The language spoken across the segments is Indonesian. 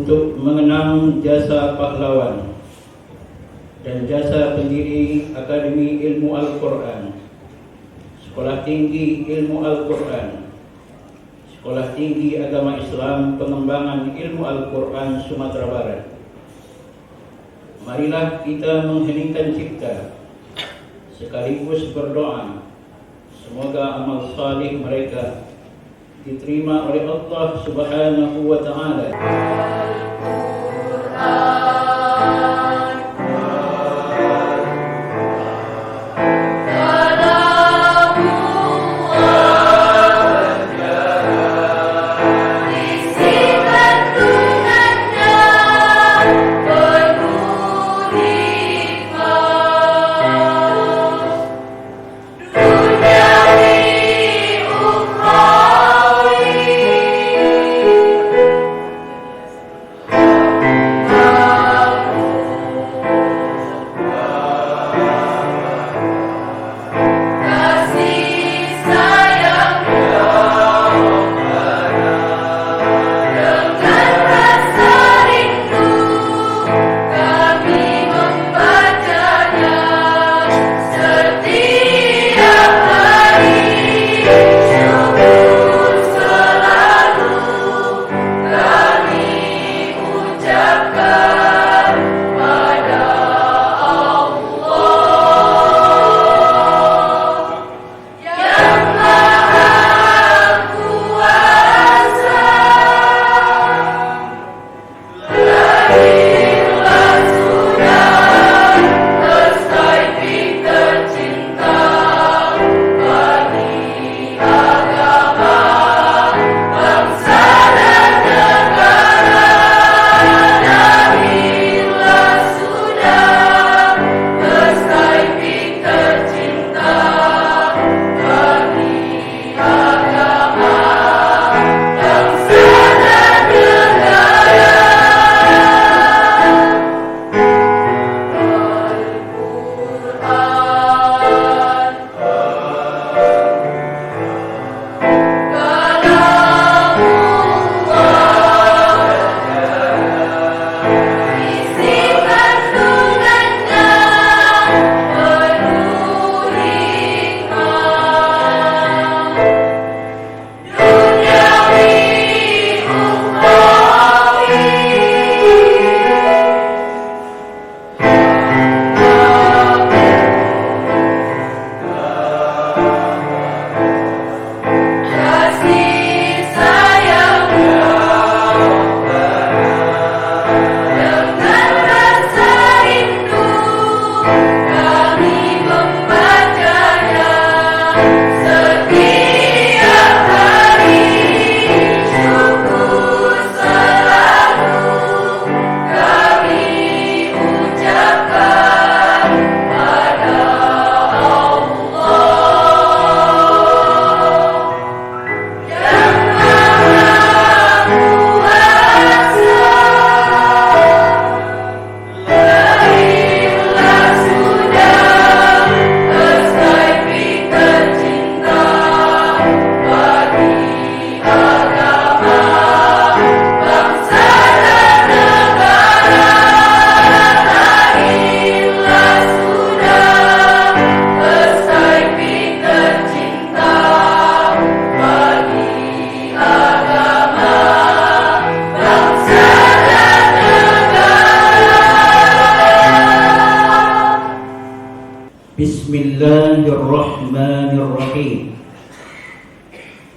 untuk mengenang jasa pahlawan dan jasa pendiri Akademi Ilmu Al-Quran, Sekolah Tinggi Ilmu Al-Quran, Sekolah Tinggi Agama Islam Pengembangan Ilmu Al-Quran Sumatera Barat. Marilah kita mengheningkan cipta sekaligus berdoa semoga amal salih mereka diterima oleh Allah Subhanahu wa Ta'ala.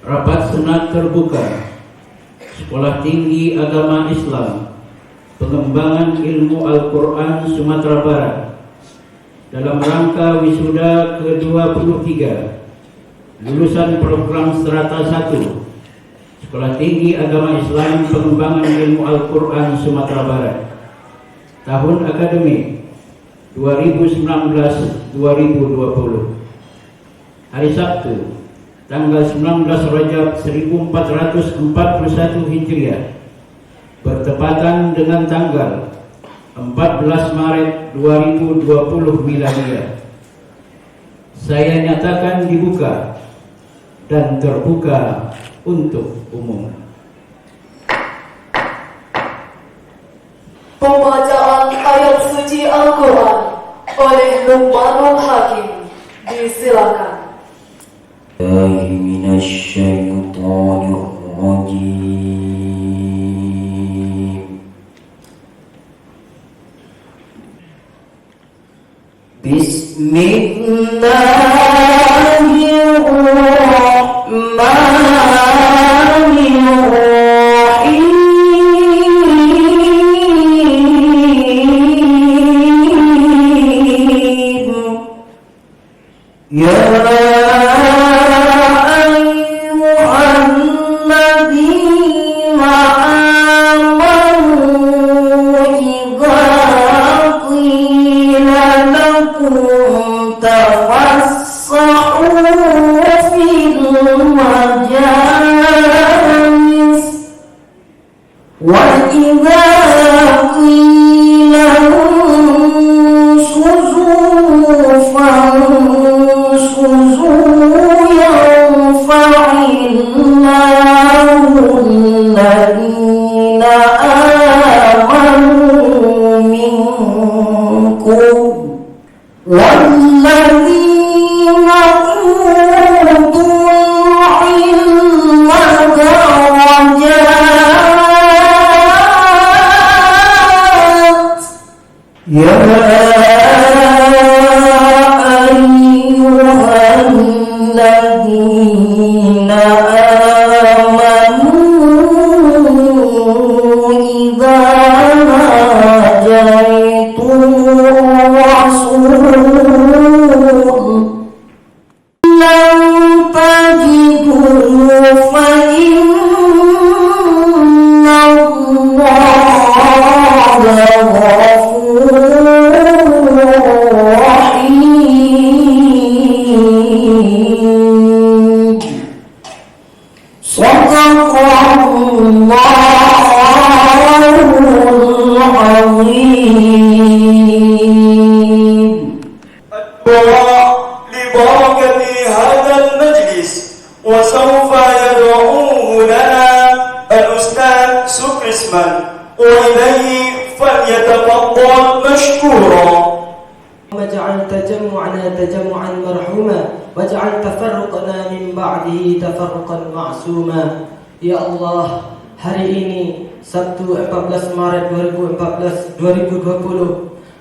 Rapat Senat Terbuka Sekolah Tinggi Agama Islam Pengembangan Ilmu Al-Quran Sumatera Barat dalam rangka wisuda ke-23 lulusan program Strata 1 Sekolah Tinggi Agama Islam Pengembangan Ilmu Al-Quran Sumatera Barat tahun akademik 2019-2020. Hari Sabtu, tanggal 19 Rajab 1441 Hijriah, bertepatan dengan tanggal 14 Maret 2020 Miladiah. Saya nyatakan dibuka dan terbuka untuk umum. Pembacaan ayat suci Al-Quran oleh Luqmanul Hakim. Disilakan. Minasyaitonirrajim. Bismillahirrahmanirrahim. Ya Ya Allah, hari ini Sabtu 14 Maret 2020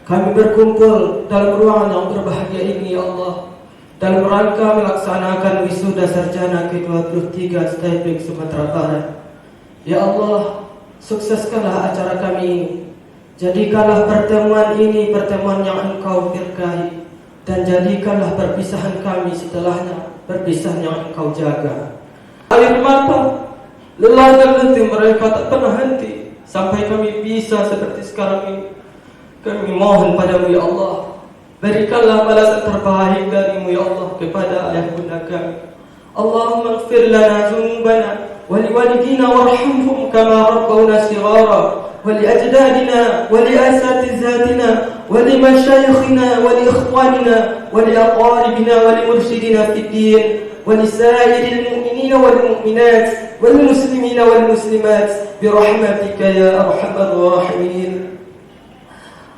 kami berkumpul dalam ruangan yang berbahagia ini, ya Allah, dalam rangka melaksanakan wisuda sarjana ke-23 STIPIK Sumatera Barat. Ya Allah, sukseskanlah acara kami ini. Jadikanlah pertemuan ini pertemuan yang Engkau berkahi, dan jadikanlah perpisahan kami setelahnya perpisahan yang Engkau jaga. Air mata, lelah dan letih mereka tak pernah henti sampai kami bisa seperti sekarang ini. Kami mohon padamu, ya Allah, berikanlah balasan terbaik darimu, ya Allah, kepada ayah bunda kami. Allahumma ighfir lana dzunubana wa liwalidina warhamhum kama rabbawna shighara wa liajdadina wa liasatizatina wa limashayikhina wa liikhwanina wa liaqaribina wa limursyidina fid din ولسائر المؤمنين والمؤمنات والمسلمين والمسلمات برحمتك يا أرحم الراحمين.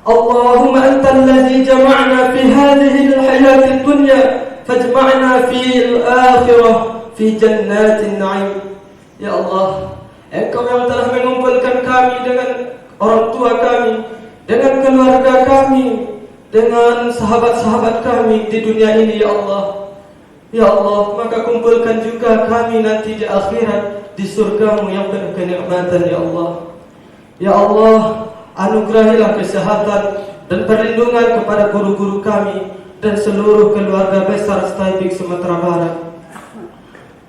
اللهم أنت الذي جمعنا في هذه الحياة الدنيا فاجمعنا في الآخرة في جنات النعيم. Ya Allah, Engkau yang telah mengumpulkan kami dengan orang tua kami, dengan keluarga kami, dengan sahabat-sahabat kami di dunia ini, ya Allah. Ya Allah, maka kumpulkan juga kami nanti di akhirat di surga-Mu yang penuh kenikmatan, Ya Allah. Ya Allah, anugerahilah kesehatan dan perlindungan kepada guru-guru kami dan seluruh keluarga besar Staibik Sumatera Barat.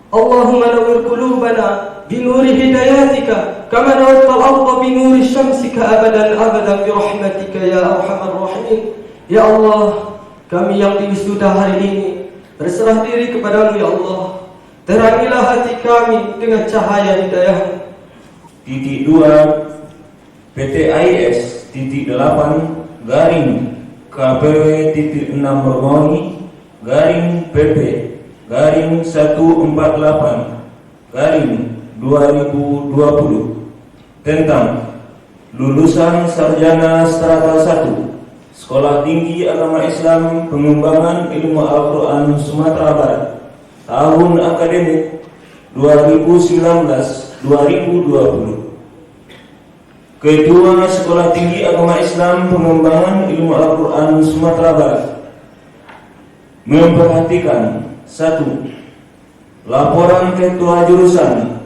Allahumma nawwir qulubana binuri hidayatika kama nawwartal arda binuri syamsika abadan abadan bi rahmatika ya arhamar rahimin. Ya Allah, kami yang diwisuda hari ini berserah diri kepadamu, Ya Allah. Terangilah hati kami dengan cahaya hidayah-Mu. Titik 2 PTIS titik 8 garing KPW titik 6 Mermawi garing PP garing 148 garing 2020 tentang lulusan sarjana strata 1 Sekolah Tinggi Agama Islam Pengembangan Ilmu Al-Quran Sumatera Barat tahun akademik 2019-2020. Ketua Sekolah Tinggi Agama Islam Pengembangan Ilmu Al-Quran Sumatera Barat memperhatikan 1. Laporan Ketua Jurusan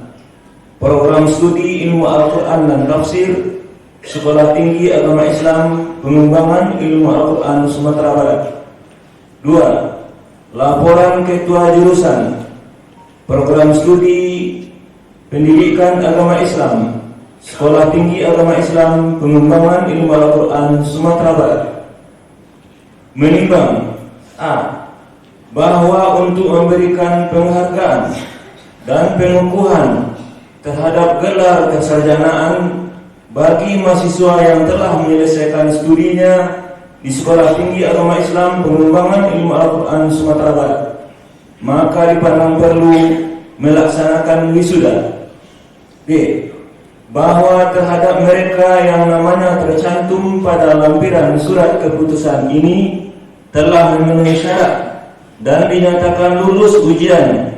Program Studi Ilmu Al-Quran dan Tafsir Sekolah Tinggi Agama Islam Pengembangan Ilmu Al-Quran Sumatera Barat. 2. Laporan Ketua Jurusan Program Studi Pendidikan Agama Islam Sekolah Tinggi Agama Islam Pengembangan Ilmu Al-Quran Sumatera Barat menimbang A. Bahwa untuk memberikan penghargaan dan pengukuhan terhadap gelar kesarjanaan bagi mahasiswa yang telah menyelesaikan studinya di Sekolah Tinggi Agama Islam Pengembangan Ilmu Al-Quran Sumatera Barat, maka dipandang perlu melaksanakan wisuda. B. Bahwa terhadap mereka yang namanya tercantum pada lampiran surat keputusan ini telah memenuhi syarat dan dinyatakan lulus ujian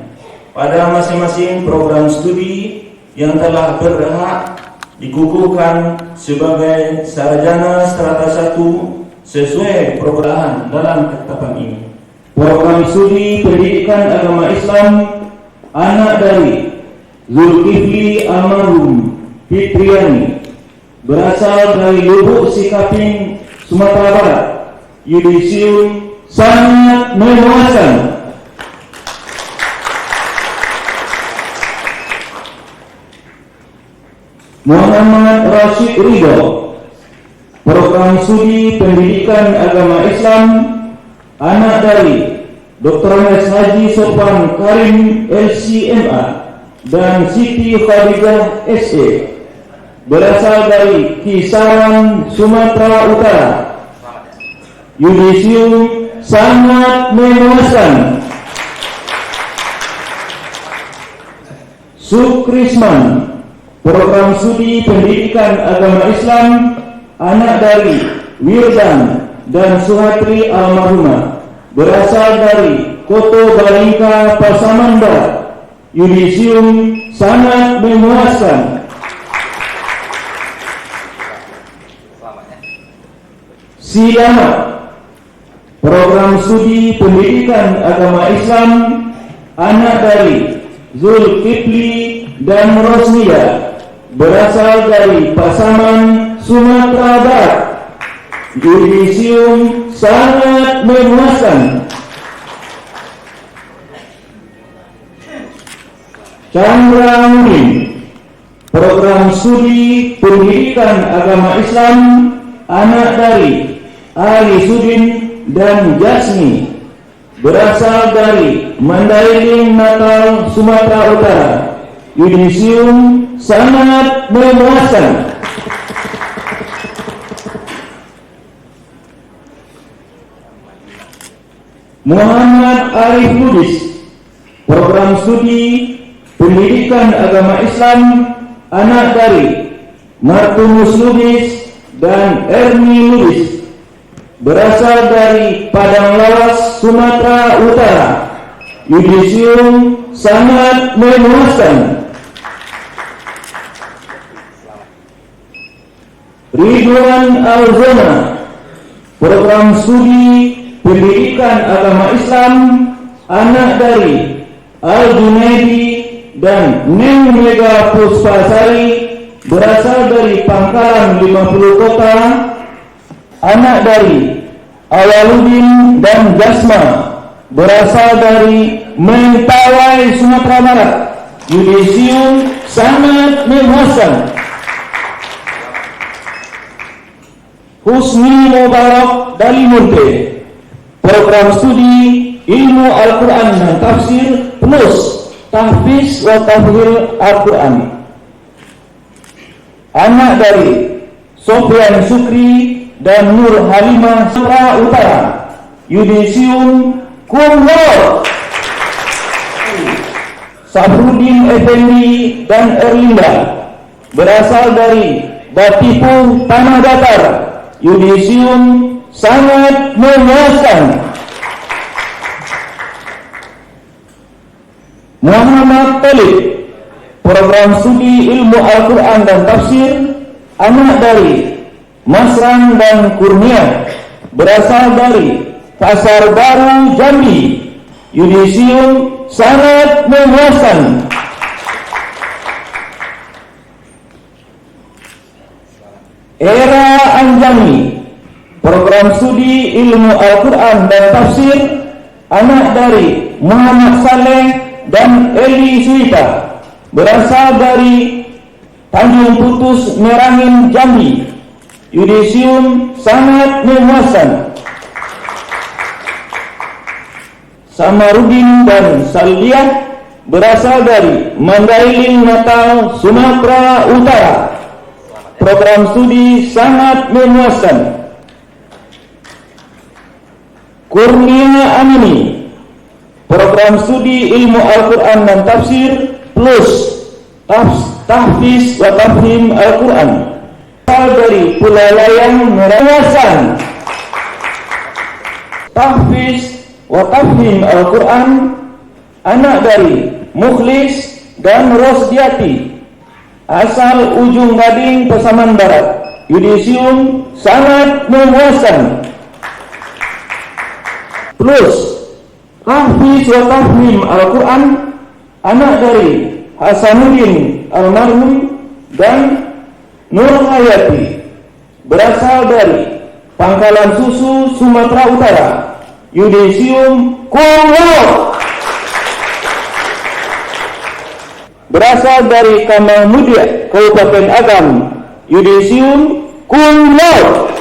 pada masing-masing program studi yang telah berhak dikukuhkan sebagai sarjana strata 1 sesuai program dalam ketetapan ini. Program studi Pendidikan Agama Islam anak dari Zulkifli almarhum Fitriani berasal dari Lubuk Sikaping, Sumatera Barat, yudisium sangat memuaskan. Muhammad Rashid Ridho, Program Studi Pendidikan Agama Islam anak dari Dr. Haji Sofan Karim LCMA dan Siti Khadijah SE berasal dari Kisaran, Sumatera Utara, yudisium sangat memuaskan. Sukrisman, Program Studi Pendidikan Agama Islam anak dari Wirdan dan Suhatri almarhumah berasal dari Koto Balingka, Pasaman Barat, yudisium sangat memuaskan. Sidama, Program Studi Pendidikan Agama Islam anak dari Zulkifli dan Rosnia berasal dari Pasaman, Sumatera Barat, yudisium sangat memuaskan. Chandra Munin, Program Studi Pendidikan Agama Islam anak dari Ali Sudin dan Jasmi berasal dari Mandailing, Natal, Sumatera Utara, yudisium sangat memuaskan. Muhammad Arif Lubis, Program Studi Pendidikan Agama Islam anak dari Martinus Lubis dan Erni Lubis berasal dari Padang Lawas, Sumatera Utara, yudisium sangat memuaskan. Ridwan Alzona, Program Studi Pendidikan Agama Islam anak dari Al-Junaidi dan Neng Mega Puspasari berasal dari Pangkalan 50 Kota, anak dari Awaludin dan Jasma berasal dari Mentawai, Sumatera Barat. Yudisium sangat memuaskan. Husni Mubarak Dalimunte, program studi ilmu Al-Quran dan tafsir plus tahfiz wa tahfil Al-Quran. Anak dari Sofyan Sukri dan Nur Halimah Sumatera Utara. Yudisium cum laude. Sabrudin Effendi dan Erlinda berasal dari Batipu Tanah Datar. Yudisium sangat memuaskan. Muhammad Talib, program studi ilmu Al-Quran dan tafsir, anak dari Masran dan Kurnia berasal dari Pasar Baru Jambi. Yudisium sangat memuaskan. Era Anjani, program studi ilmu Al-Quran dan tafsir, anak dari Muhammad Saleh dan Eli Suita berasal dari Tanjung Putus Merangin Jambi. Yudisium sangat memuaskan. Samarudin dan Saldiah berasal dari Mandailing Natal, Sumatera Utara. Program studi sangat memuaskan. Kurnia Amini, program studi ilmu Al-Quran dan tafsir plus tahfiz wa tafhim Al-Quran dari Pulau Layang Merawasan. Tahfiz wa tafhim Al-Quran, anak dari Mukhlis dan Rosdiati asal Ujung Gading, Pasaman Barat. Yudisium sangat memuaskan. Plus tahfiz wa tafhim Al-Quran, anak dari Hasanuddin almarhum dan Nur Hayati berasal dari Pangkalan Susu, Sumatera Utara. Yudisium cum laude. Berasal dari Kamal Mudia, Kabupaten Agam. Yudisium cum laude.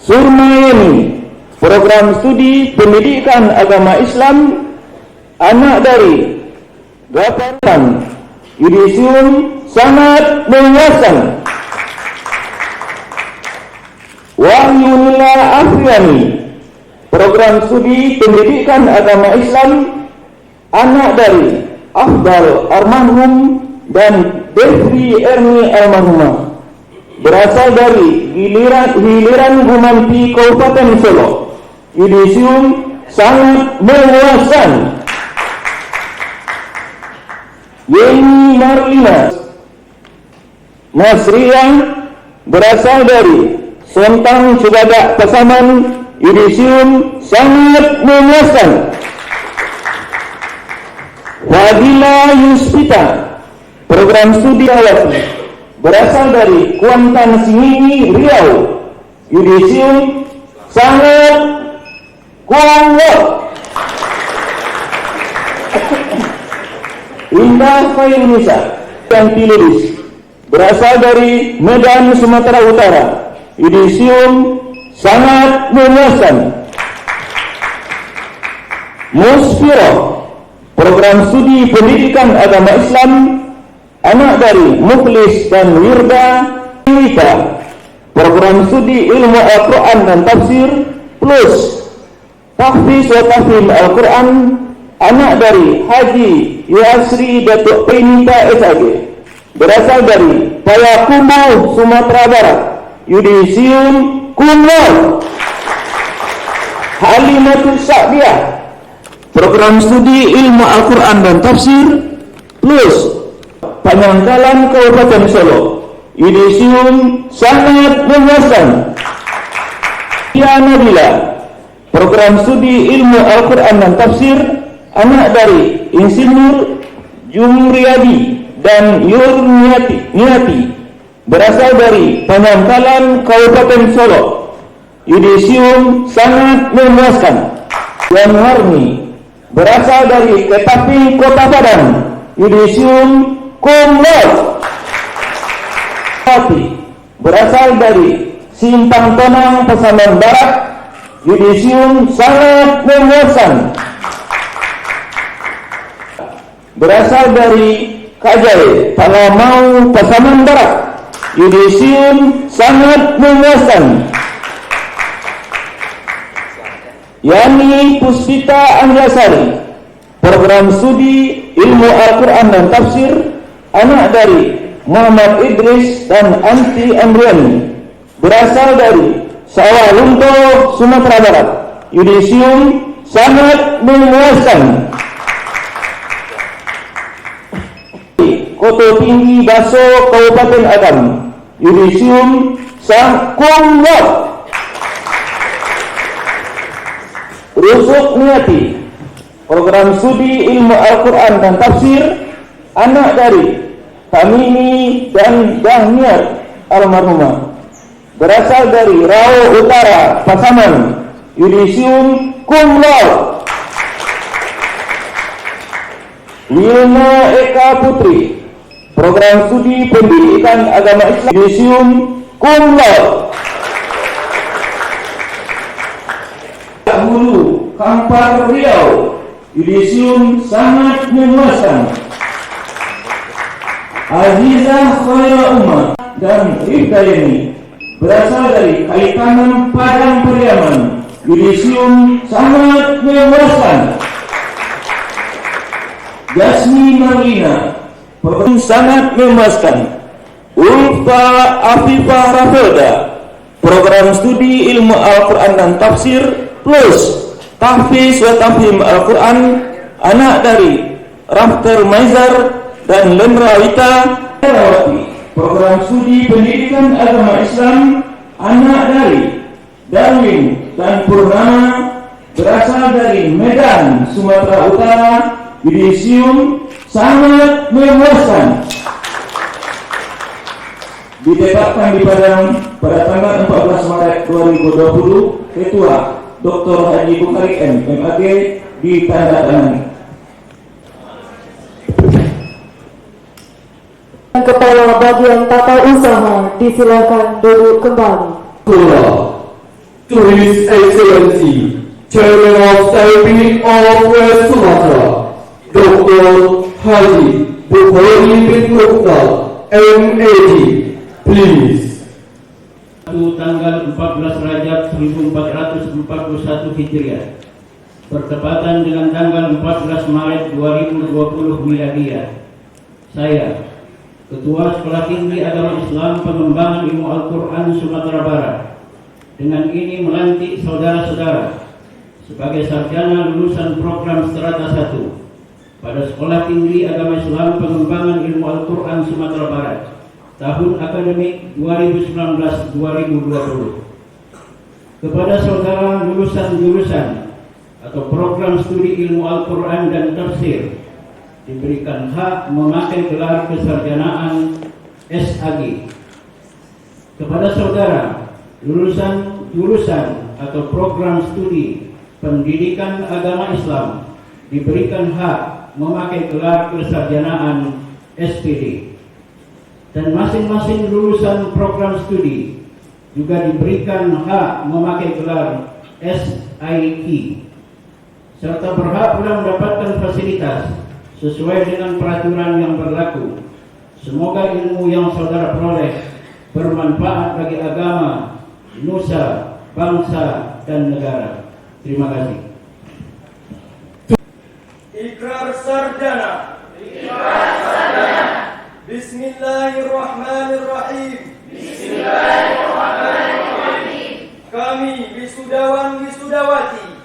Surmayeni, program studi pendidikan agama Islam, anak dari Gaparan. Yudisium sangat memuaskan. Wahyunila Afriani, program studi pendidikan agama Islam, anak dari Afdal almarhum dan Devri Erni almarhumah berasal dari Hiliran Gumanti, Kabupaten Solo. Yudisium sangat memuaskan. Yeni Marlina Nasriah berasal dari Sontang Cibadak, Pasaman. Yudisium sangat memuaskan. Fadila Yuspita, program studi Awasi berasal dari Kuantan Singingi, Riau. Yudisium sangat kuat. Indah Fairunisa yang Tiluris berasal dari Medan, Sumatera Utara. Yudisium sangat memuaskan. Musfiro, program studi pendidikan agama Islam, anak dari Mukhlis dan Wirda Wita. Program studi ilmu Al-Quran dan tafsir plus tahfiz wa tafhim Al-Quran, anak dari Haji Yasri Datuk Penita SAG berasal dari Payakumbuh, Sumatera Barat. Yudisium cum laude. Halimatul Sa'diyah, program studi ilmu Al-Quran dan tafsir plus Panyangkalan, Kabupaten Solo. Yudisium sangat memuaskan. Ya Nabila, Program studi ilmu Al-Quran dan tafsir anak dari Insinyur Jumriyadi dan Yurniati berasal dari Panyantalan Kabupaten Solo. Yudisium sangat memuaskan. Yang Harni berasal dari Ketapi Kota Padang. Yudisium cum laude. Berasal dari Simpang Tonang Pasaman Barat. Yudisium sangat memuaskan. Berasal dari Kajai Palamau Pasaman Barat. Yudisium sangat memuaskan. Yani Puspita Anjasari, program studi ilmu Al-Quran dan tafsir anak dari Muhammad Idris dan Anti Amriani, berasal dari Sawalunto, Sumatera Barat. Yudisium sangat memuaskan. Koto Tinggi Baso Kabupaten Agam. Yudisium cum laude. Rusuk Niati, program studi ilmu Al-Quran dan tafsir anak dari Tamimi dan Dahniar almarhumah, berasal dari Rao Utara Pasaman. Yudisium cum laude. Lina Eka Putri, program studi pendidikan agama Islam. Yudisium cum laude. Hulu Kampar Riau. Yudisium sangat memuaskan. Azizah Khaira Umar dan Rifdayani, berasal dari Kalikanan Padang Pariaman. Yudisium sangat memuaskan. Jasmi Marlina, program sangat memuaskan. Ulfa Afifah Rafelda, program studi ilmu Al-Quran dan tafsir plus tahfiz wa tafhim Al-Quran anak dari Rafter Maizar dan Lemra Wita. Program studi pendidikan agama Islam anak dari Darwin dan Purnama, berasal dari Medan, Sumatera Utara. Yudisium sangat memuaskan. Ditetapkan di Padang pada tanggal 14 Maret 2020, Ketua Dr. Haji Bukhari M. MAG ditandatangani. Kepala Bagian Tata Usaha disilakan duduk kembali. To His Excellency, Chairman of Taipei of West Sumatra, Dr. Haji Bukhari bin Mukhtar, MAD, please. Tanggal 14 Rajab 1441 Hijriah bertepatan dengan tanggal 14 Maret 2020 Miladiah. Saya, Ketua Sekolah Tinggi Agama Islam Pengembangan Ilmu Al-Quran Sumatera Barat, dengan ini melantik saudara-saudara sebagai sarjana lulusan program Strata 1 pada Sekolah Tinggi Agama Islam Pengembangan Ilmu Al-Quran Sumatera Barat tahun akademik 2019-2020. Kepada saudara lulusan jurusan atau program studi ilmu Al-Quran dan tafsir diberikan hak memakai gelar kesarjanaan SAG. Kepada saudara lulusan jurusan atau program studi pendidikan agama Islam diberikan hak memakai gelar kesarjanaan SPD. Dan masing-masing lulusan program studi juga diberikan hak memakai gelar SIT, serta berhak pula mendapatkan fasilitas sesuai dengan peraturan yang berlaku. Semoga ilmu yang saudara peroleh bermanfaat bagi agama, nusa, bangsa, dan negara. Terima kasih. Ikrar sarjana. Bismillahirrahmanirrahim. Kami wisudawan wisudawati.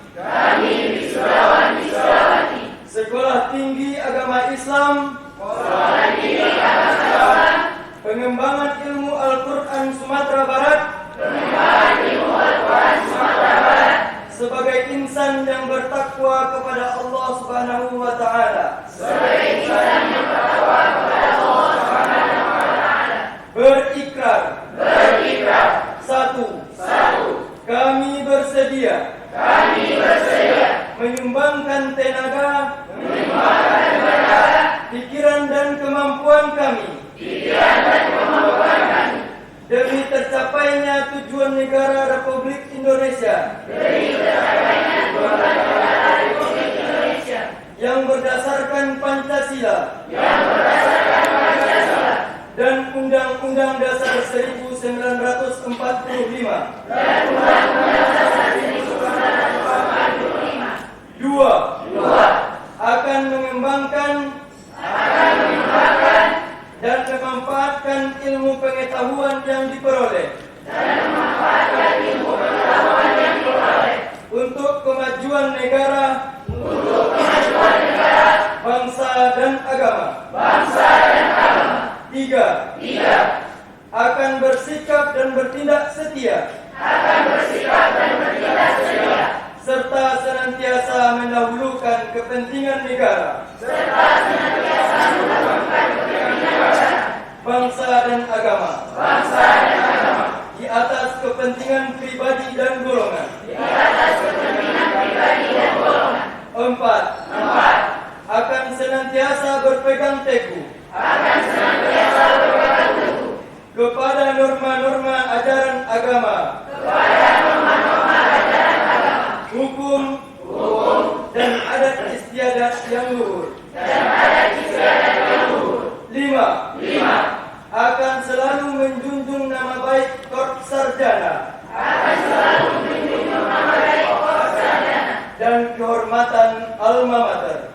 Sekolah Tinggi Agama Islam. Pengembangan Ilmu Al-Quran Sumatera Barat. Sebagai Subhanahu wa taala. Berikrar. Satu. Kami bersedia menyumbangkan tenaga, pikiran dan kemampuan kami demi tercapainya tujuan negara Republik Indonesia yang berdasarkan Pancasila dan Undang-Undang Dasar 1945. Dua, akan mengembangkan dan memanfaatkan ilmu pengetahuan yang diperoleh untuk kemajuan negara, bangsa dan agama. Tiga, akan bersikap dan bertindak setia serta senantiasa mendahulukan kepentingan negara, bangsa dan agama di atas kepentingan pribadi dan golongan. Empat, akan senantiasa berpegang teguh kepada norma-norma ajaran agama, hukum dan adat istiadat yang luhur. Lima, akan selalu menjunjung nama baik Korps Sarjana dan kehormatan alma mater.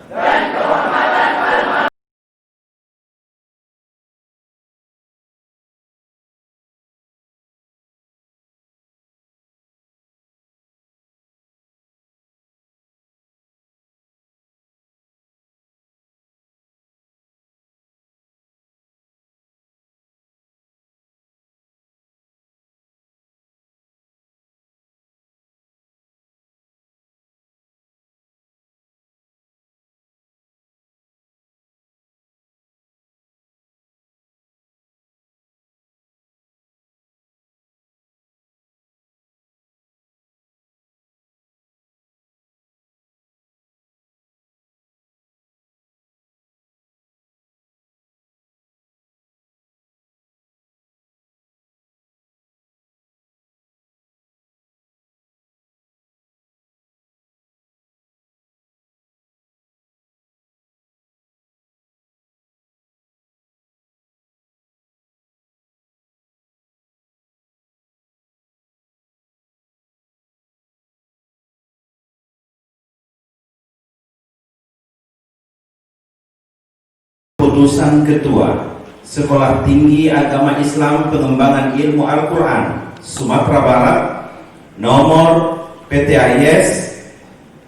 Keputusan Ketua Sekolah Tinggi Agama Islam Pengembangan Ilmu Al-Quran Sumatera Barat nomor PTAIS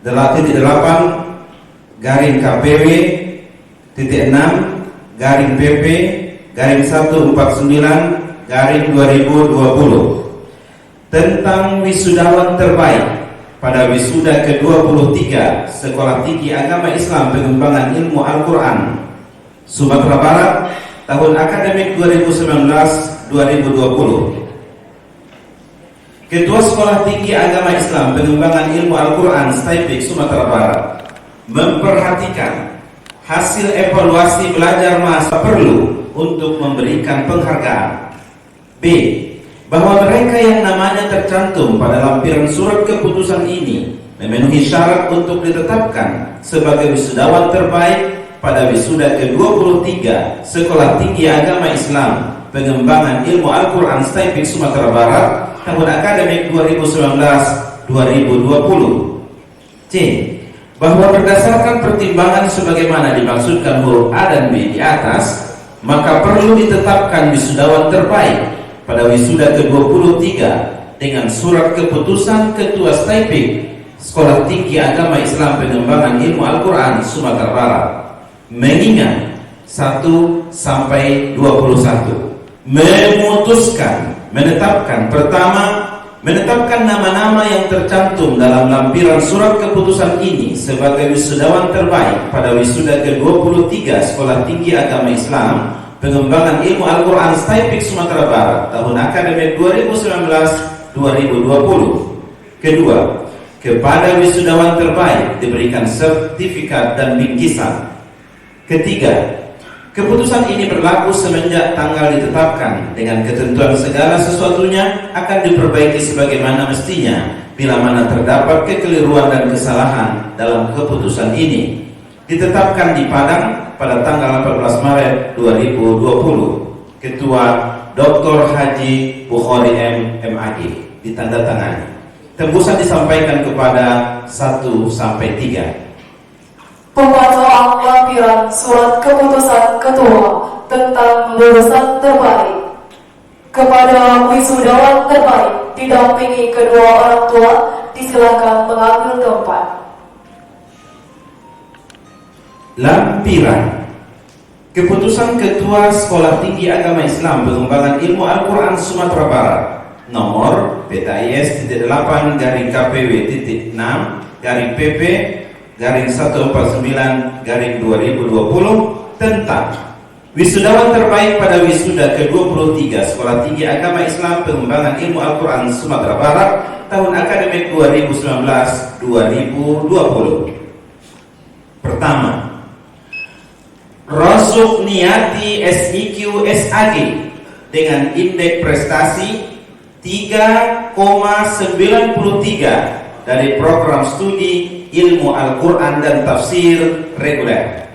8-PP-149-2020 tentang wisudawan terbaik pada wisuda ke-23 Sekolah Tinggi Agama Islam Pengembangan Ilmu Al-Quran Sumatera Barat tahun akademik 2019-2020. Ketua Sekolah Tinggi Agama Islam Pengembangan Ilmu Al-Quran STAIPIK Sumatera Barat memperhatikan hasil evaluasi belajar masa perlu untuk memberikan penghargaan. B. Bahwa mereka yang namanya tercantum pada lampiran surat keputusan ini memenuhi syarat untuk ditetapkan sebagai wisudawan terbaik pada wisuda ke-23 Sekolah Tinggi Agama Islam Pengembangan Ilmu Al-Quran STAIPIK Sumatera Barat tahun akademik 2019-2020. C. Bahwa berdasarkan pertimbangan sebagaimana dimaksudkan huruf A dan B di atas, maka perlu ditetapkan wisudawan terbaik pada wisuda ke-23 dengan surat keputusan Ketua STAIPIK Sekolah Tinggi Agama Islam Pengembangan Ilmu Al-Quran Sumatera Barat. Mengingat 1-21 memutuskan menetapkan pertama menetapkan nama-nama yang tercantum dalam lampiran surat keputusan ini sebagai wisudawan terbaik pada wisuda ke-23 Sekolah Tinggi Agama Islam Pengembangan Ilmu Al-Quran STIPIK Sumatera Barat tahun akademik 2019-2020. Kedua, kepada wisudawan terbaik diberikan sertifikat dan bingkisan. Ketiga, keputusan ini berlaku semenjak tanggal ditetapkan dengan ketentuan segala sesuatunya akan diperbaiki sebagaimana mestinya bila mana terdapat kekeliruan dan kesalahan dalam keputusan ini. Ditetapkan di Padang pada tanggal 14 Maret 2020. Ketua Dr. Haji Bukhari MAG ditandatangani. Tembusan disampaikan kepada 1-3. Pembacaan lampiran surat keputusan ketua tentang lulusan terbaik. Kepada wisudawan terbaik didampingi kedua orang tua, disilakan mengambil tempat. Lampiran Keputusan Ketua Sekolah Tinggi Agama Islam Pengembangan Ilmu Al-Quran Sumatera Barat nomor PTIS-8-KPW-6-PP-149-2020 tentang wisudawan terbaik pada wisuda ke-23 Sekolah Tinggi Agama Islam Pengembangan Ilmu Al-Quran Sumatera Barat tahun akademik 2019-2020. Pertama, Rosuk Niati SIQ SAG dengan indeks prestasi 3,93 dari program studi Ilmu Al-Quran dan Tafsir reguler.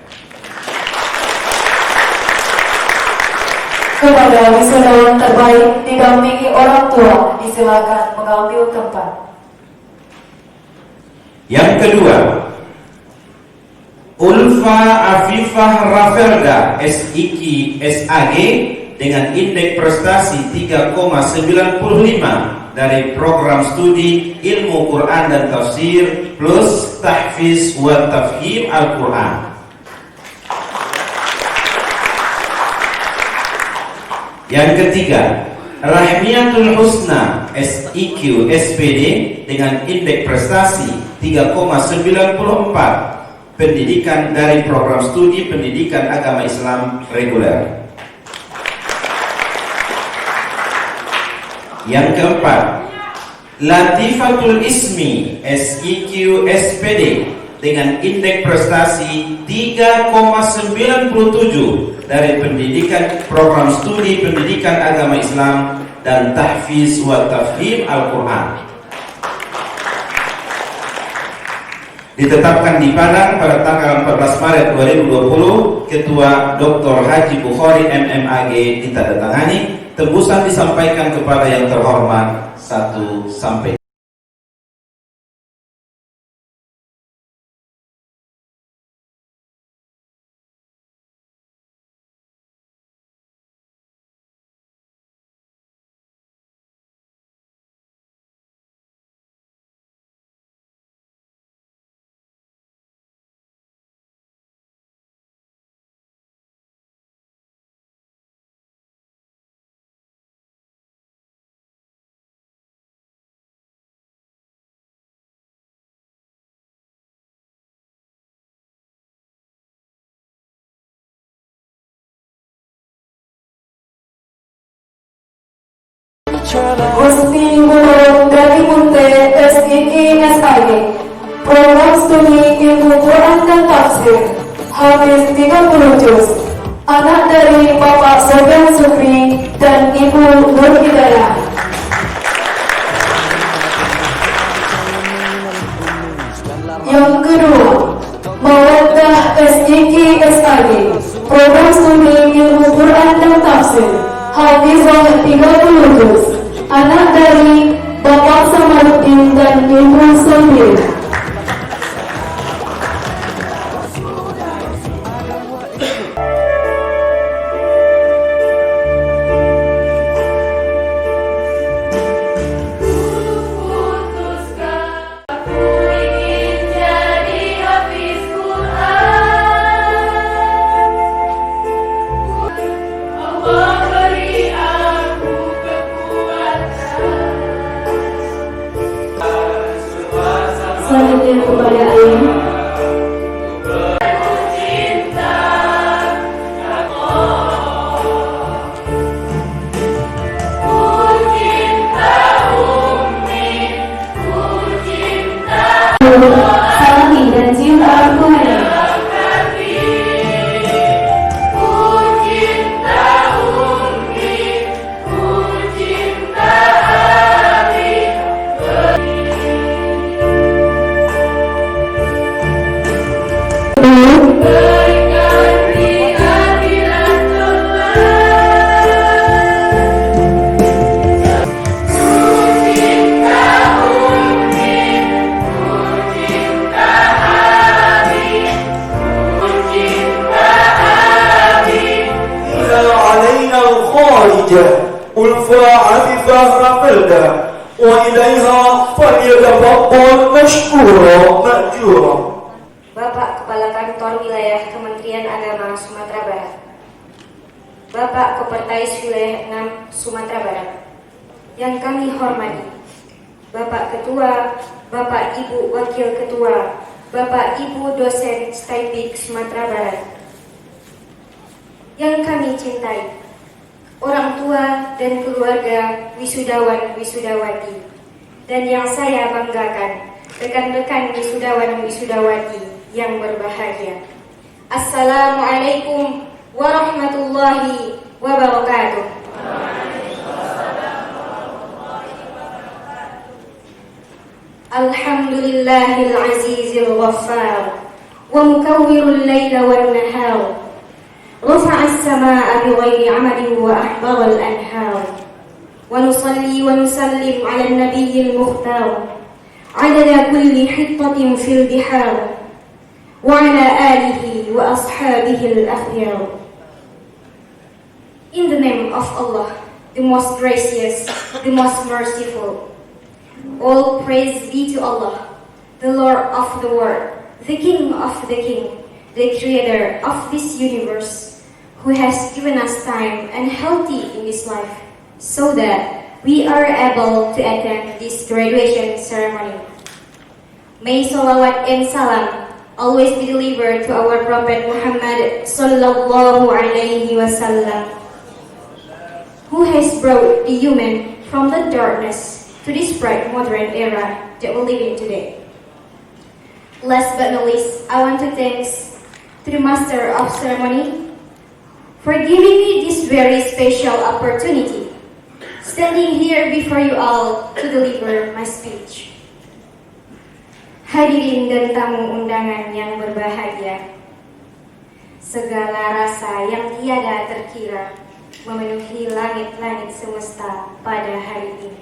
Kepada wisudawan terbaik didampingi orang tua, disilakan mengambil tempat. Yang kedua, Ulfa Afifah Rafelda SIQ SAG dengan indeks prestasi 3,95 dari program studi Ilmu Quran dan Tafsir plus Tahfiz wa Tafhim Al-Quran. Yang ketiga, Rahmiatul Husna SIQ SPD dengan indeks prestasi 3,94 pendidikan dari program studi Pendidikan Agama Islam reguler. Yang keempat, Latifatul Ismi SIQ SPD dengan indeks prestasi 3,97 dari pendidikan program studi Pendidikan Agama Islam dan Tahfiz wa Tafhim Al-Quran. Ditetapkan di Padang pada tanggal 14 Maret 2020. Ketua Dr. Haji Bukhari MAG ditandatangani. Tembusan disampaikan kepada yang terhormat 1-3. Gusti Guru dari Munte SIQ SAG, program studi Ilmu Quran dan Tafsir, habis 30 juz. Anak dari Bapak Sofian Sukri dan Ibu Nur Hidayah. Yang kedua, Mawaddah SIQ SAG, program studi Ilmu Quran dan Tafsir, hafizah 30 juz. Anak dari Bapak Samaruddin dan Ibu Sambil. موجة ألفى عفيفة رفلدة وإليها فليتفضل مشكورا مأجورا. Bapak Kepala Kantor Wilayah Kementerian Agama Sumatera Barat, Bapak Kopertais Wilayah 6 Sumatera Barat, yang kami hormati, Bapak Ketua, Bapak Ibu Wakil Ketua, Bapak Ibu dosen STIPIK Sumatera Barat, yang kami cintai, orang tua dan keluarga wisudawan-wisudawati, dan yang saya banggakan, rekan-rekan wisudawan-wisudawati yang berbahagia. Assalamualaikum warahmatullahi wabarakatuh. Alhamdulillahil azizil ghaffar wa mukawwirul laila wan nahar rafa'as samaa'a bighairi 'amadin wa ahbaral anhar wa nusalli wa nusallim 'alan nabiyyil mukhtar 'adada kulli hittatin fil bihar wa 'ala alihi wa ashabihi al-akhyar. In the name of Allah, the most gracious, the most merciful. All praise be to Allah, the Lord of the world, the King of the King, the Creator of this universe, who has given us time and healthy in this life, so that we are able to attend this graduation ceremony. May salawat and salam always be delivered to our Prophet Muhammad sallallahu alaihi wasallam, who has brought the human from the darkness to this bright modern era that we live in today. Last but not least, I want to thank to the Master of Ceremony for giving me this very special opportunity, standing here before you all to deliver my speech. Hadirin dan tamu undangan yang berbahagia, segala rasa yang tiada terkira memenuhi langit-langit semesta pada hari ini.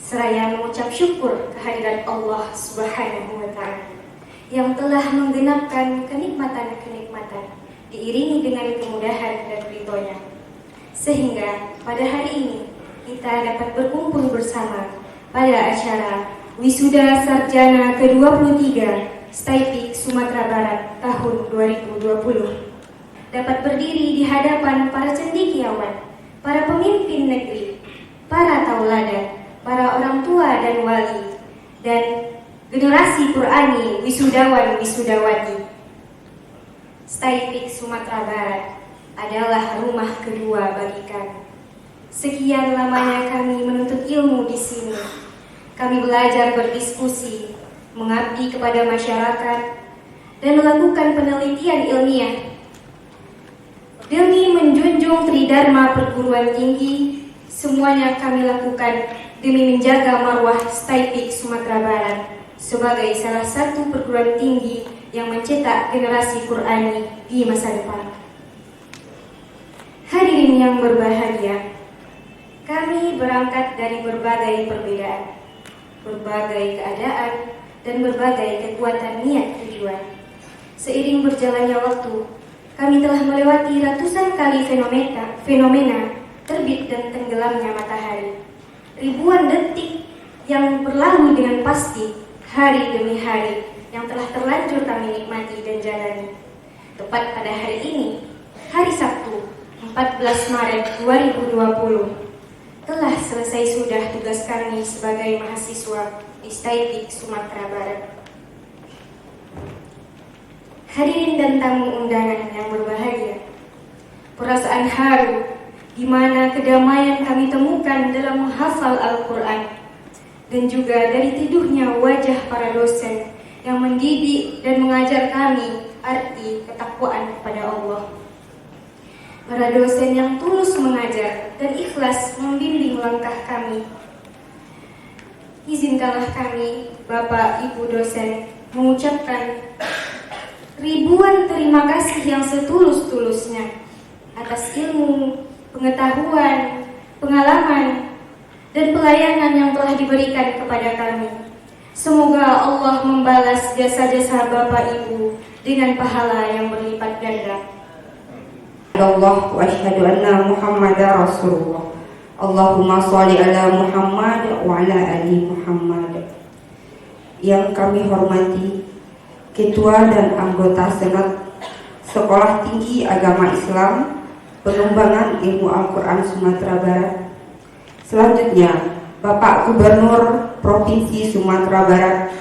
Seraya mengucap syukur kehadirat Allah Subhanahu wa Ta'ala yang telah menggenapkan kenikmatan-kenikmatan diiringi dengan kemudahan dan ridhonya, sehingga pada hari ini kita dapat berkumpul bersama pada acara Wisuda Sarjana ke-23 STIPIK Sumatera Barat tahun 2020, dapat berdiri di hadapan para cendekiawan, para pemimpin negeri, para tauladan, para orang tua dan wali, dan generasi Qurani wisudawan-wisudawati. STIPIK Sumatera Barat adalah rumah kedua bagi kami. Sekian lamanya kami menuntut ilmu di sini. Kami belajar berdiskusi, mengabdi kepada masyarakat, dan melakukan penelitian ilmiah demi menjunjung tridharma perguruan tinggi. Semuanya kami lakukan demi menjaga marwah STIPIK Sumatera Barat sebagai salah satu perguruan tinggi yang mencetak generasi Qurani di masa depan. Hadirin yang berbahagia, kami berangkat dari berbagai perbedaan, berbagai keadaan, dan berbagai kekuatan niat tujuan. Seiring berjalannya waktu, kami telah melewati ratusan kali fenomena terbit dan tenggelamnya matahari. Ribuan detik yang berlalu dengan pasti, hari demi hari yang telah terlanjur kami nikmati dan jalani. Tepat pada hari ini, hari Sabtu, 14 Maret 2020, telah selesai sudah tugas kami sebagai mahasiswa di STIPIK Sumatera Barat. Hadirin dan tamu undangan yang berbahagia, perasaan haru di mana kedamaian kami temukan dalam menghafal Al-Quran, dan juga dari teduhnya wajah para dosen yang mendidik dan mengajar kami arti ketakwaan kepada Allah. Para dosen yang tulus mengajar dan ikhlas membimbing langkah kami. Izinkanlah kami, Bapak Ibu dosen, mengucapkan ribuan terima kasih yang setulus-tulusnya atas ilmu, pengetahuan, pengalaman, dan pelayanan yang telah diberikan kepada kami. Semoga Allah membalas jasa-jasa Bapak Ibu dengan pahala yang berlipat ganda. illallah wa asyhadu anna Muhammadar Rasulullah. Allahumma sholli ala Muhammad wa ala ali Muhammad. Yang kami hormati Ketua dan anggota Senat Sekolah Tinggi Agama Islam Pengembangan Ilmu Al-Quran Sumatera Barat. Selanjutnya Bapak Gubernur Provinsi Sumatera Barat.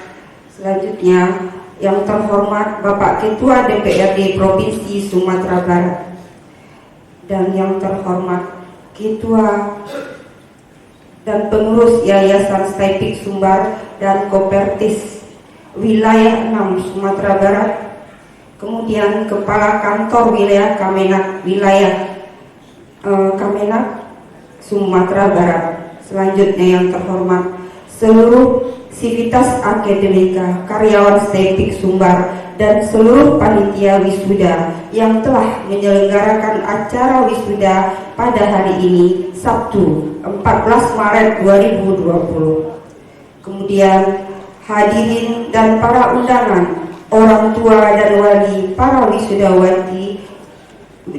Selanjutnya yang terhormat Bapak Ketua DPRD Provinsi Sumatera Barat. Dan yang terhormat Ketua dan pengurus Yayasan Staipik Sumbar dan Kopertis Wilayah 6 Sumatera Barat. Kemudian Kepala Kantor Wilayah Kamenak Kamenak Sumatera Barat. Selanjutnya yang terhormat seluruh sivitas akademika, karyawan Staipik Sumbar, dan seluruh panitia wisuda yang telah menyelenggarakan acara wisuda pada hari ini, Sabtu 14 Maret 2020. Kemudian hadirin dan para undangan, orang tua dan wali para wisudawati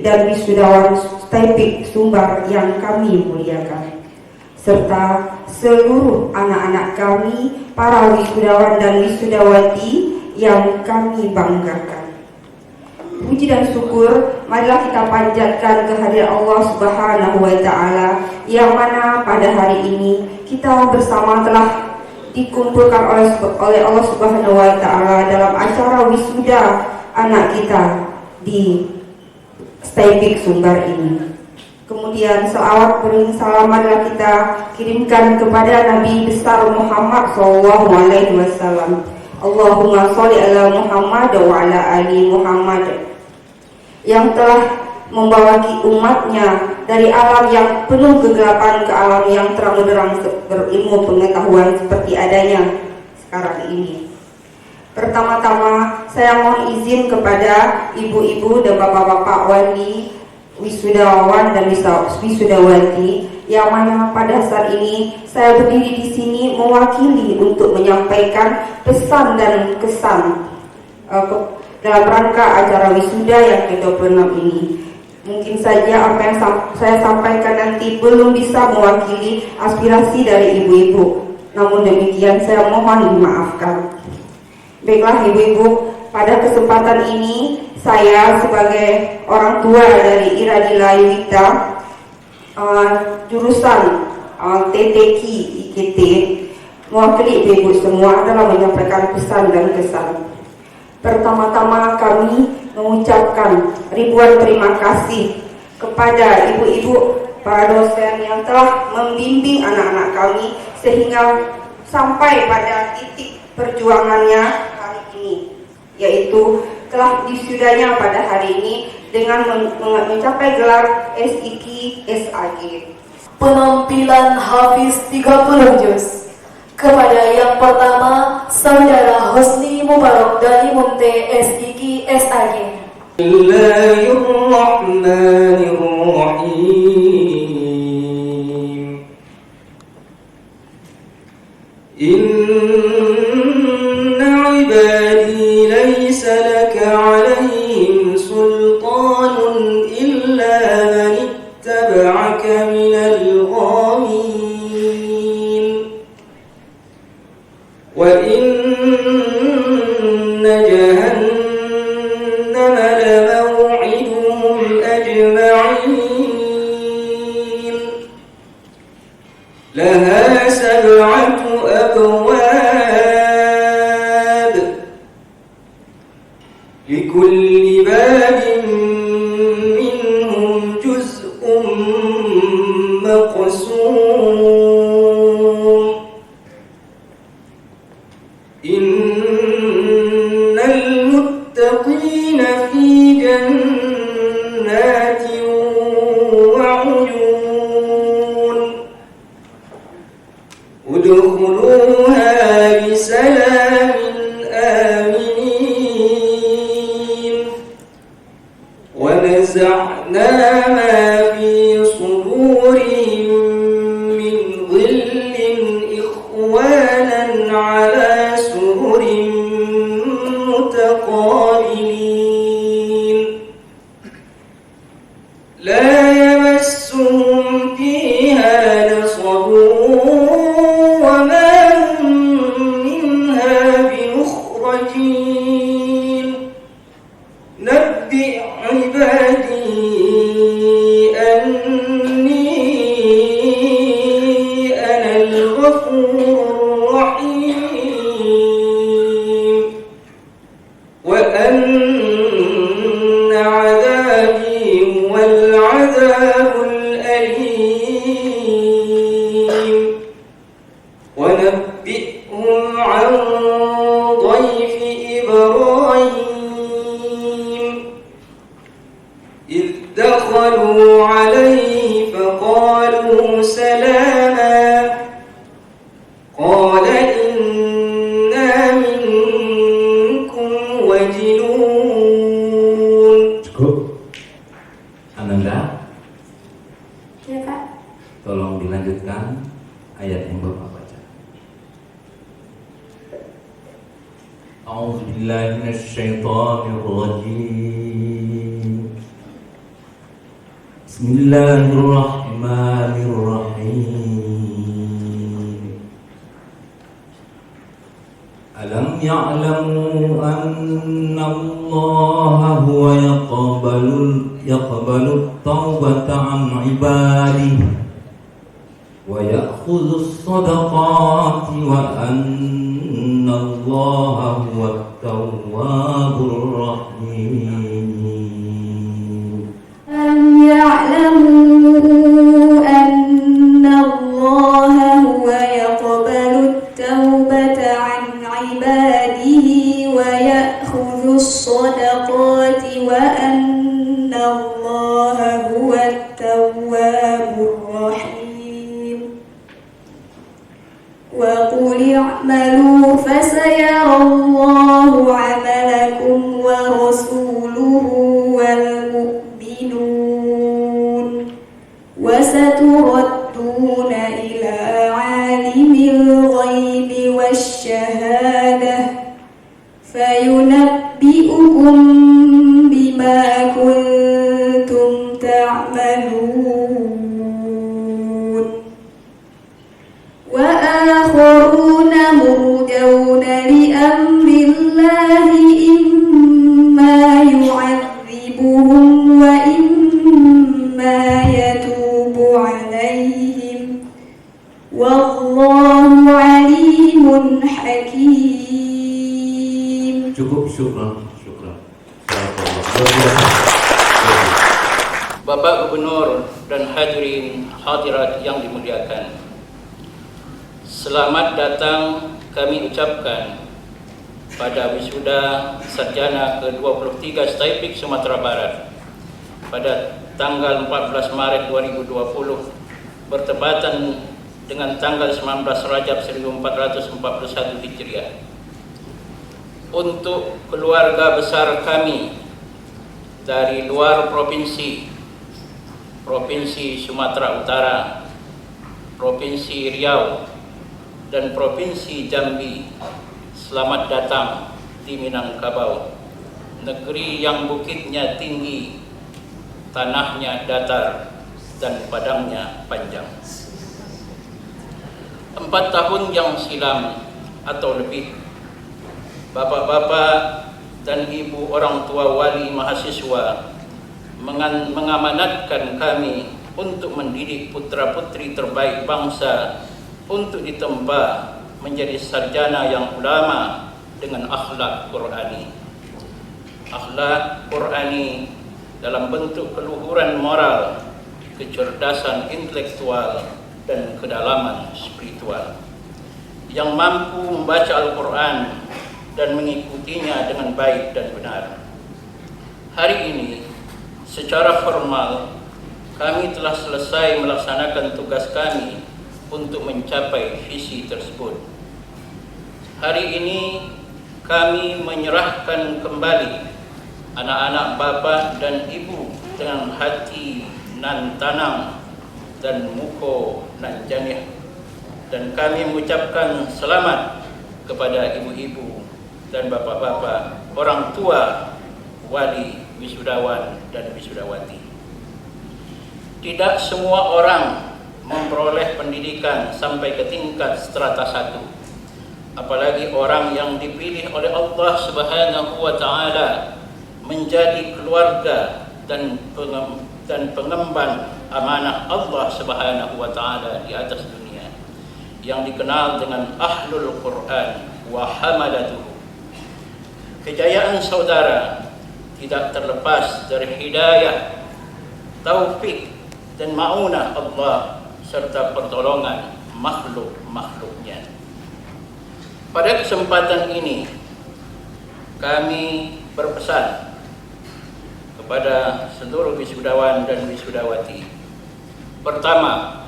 dan wisudawan Staipik Sumbar yang kami muliakan, serta seluruh anak-anak kami para wisudawan dan wisudawati yang kami banggakan. Puji dan syukur marilah kita panjatkan kehadirat Allah Subhanahu wa Ta'ala, yang mana pada hari ini kita bersama telah dikumpulkan oleh Allah Subhanahu wa Ta'ala dalam acara wisuda anak kita di Staipik Sumbar ini. Kemudian selawat bering salam marilah kita kirimkan kepada Nabi besar Muhammad SAW. Allahumma sholli ala Muhammad wa ala ali Muhammad, yang telah membawa umatnya dari alam yang penuh kegelapan ke alam yang terang benderang berilmu pengetahuan seperti adanya sekarang ini. Pertama-tama saya mohon izin kepada ibu-ibu dan bapak-bapak wali, wisudawan dan wisudawati, yang mana pada saat ini saya berdiri di sini mewakili untuk menyampaikan pesan dan kesan dalam rangka acara wisuda yang ke-26 ini. Mungkin saja apa yang saya sampaikan nanti belum bisa mewakili aspirasi dari ibu-ibu, namun demikian saya mohon dimaafkan. Baiklah ibu-ibu, pada kesempatan ini saya sebagai orang tua dari Iradila Yuwita, jurusan TTQ IKT, mewakili ibu-ibu semua dalam menyampaikan pesan dan kesan. Pertama-tama kami mengucapkan ribuan terima kasih kepada ibu-ibu para dosen yang telah membimbing anak-anak kami sehingga sampai pada titik perjuangannya hari ini, yaitu telah disudahnya pada hari ini dengan mencapai gelar SIQ SAG. Penampilan Hafiz 30 juz. Kepada yang pertama, Saudara Husni Mubarak dari Munte SIQ SAG. Bismillahirrahmanirrahim. Inna ibadi laysa laka alaihim sultanun illa man ittaba'aka minal ghamin. Wa inna jahannama lamaw'iduhum ajma'in. Laha sab'atu abwab, likulli babin minhum juz'un maqsum. Innal muttaqina fi jannatin wa 'uyun, udkhuluha bisalamin aminin. Wa naza'na ma fi sudurihim min dhillin ikhwanan 'ala sururin mutaqabilin. إذ دخلوا عليه فقالوا سلاما قال إنا منكم وجلون. Cukup? Ananda, Ya Kak. tolong dilanjutkan ayat yang Bapak baca. A'udzu billahi minasyaitonir rajim. Bismillahirrahmanirrahim. Alam ya'lamu anna Allah huwa yaqbalu at-taubata 'an 'ibadihi wa ya'khudhu as-sadaqati wa anna Allah huwa at-tawwabur rahim. أَلَمْ يَعْلَمُوا أَنَّ اللَّهَ هُوَ يَقْبَلُ التَّوْبَةَ عَنْ عِبَادِهِ وَيَأْخُذُ الصَّدَقَاتِ وَأَنَّ اللَّهَ هُوَ التَّوَّابُ الرَّحِيمُ وَقُلِ اعْمَلُوا فَسَيَرَى اللَّهُ عَمَلَكُمْ وَرَسُولُهُ وَالْمُؤْمِنُونَ وَسَتُرَدُّونَ إِلَى عَالِمِ الْغَيْبِ وَالشَّهَادَةِ فَيُنَبِّئُكُم بِمَا كُنتُمْ تَعْمَلُونَ وَآخَرُونَ مُرْجَوْنَ لِأَمْرِ اللَّهِ إِمَّا يُعَذِّبُهُمْ وَإِمَّا يَتُوبُ عَلَيْهِمْ وَاللَّهُ عَلِيمٌ حَكِيمٌ. Cukup, syukran. Bapak Gubernur dan hadirin hadirat yang dimuliakan, selamat datang kami ucapkan pada wisuda sarjana ke-23 STIPIK Sumatera Barat pada tanggal 14 Maret 2020 bertepatan dengan tanggal 19 Rajab 1441 Hijriah. Untuk keluarga besar kami dari luar Provinsi Sumatera Utara, Provinsi Riau, dan Provinsi Jambi, selamat datang di Minangkabau, negeri yang bukitnya tinggi, tanahnya datar, dan padangnya panjang. 4 tahun yang silam atau lebih, bapak-bapak dan ibu orang tua wali mahasiswa mengamanatkan kami untuk mendidik putra-putri terbaik bangsa untuk ditempa menjadi sarjana yang ulama dengan akhlak Qur'ani. Akhlak Qur'ani dalam bentuk keluhuran moral, kecerdasan intelektual, dan kedalaman spiritual, yang mampu membaca Al-Quran dan mengikutinya dengan baik dan benar. Hari ini, secara formal, kami telah selesai melaksanakan tugas kami untuk mencapai visi tersebut. Hari ini kami menyerahkan kembali anak-anak bapak dan ibu dengan hati nan tanang dan muko nan janih, dan kami mengucapkan selamat kepada ibu-ibu dan bapak-bapak, orang tua, wali, wisudawan dan wisudawati. Tidak semua orang memperoleh pendidikan sampai ke tingkat strata 1, apalagi orang yang dipilih oleh Allah Subhanahu wa Ta'ala menjadi keluarga dan pengemban amanah Allah Subhanahu wa Ta'ala di atas dunia, yang dikenal dengan Ahlul Quran wa hamalatuhu. Kejayaan saudara tidak terlepas dari hidayah, taufik, dan ma'unah Allah serta pertolongan makhluk-makhluknya. Pada kesempatan ini, kami berpesan kepada seluruh wisudawan dan wisudawati. Pertama,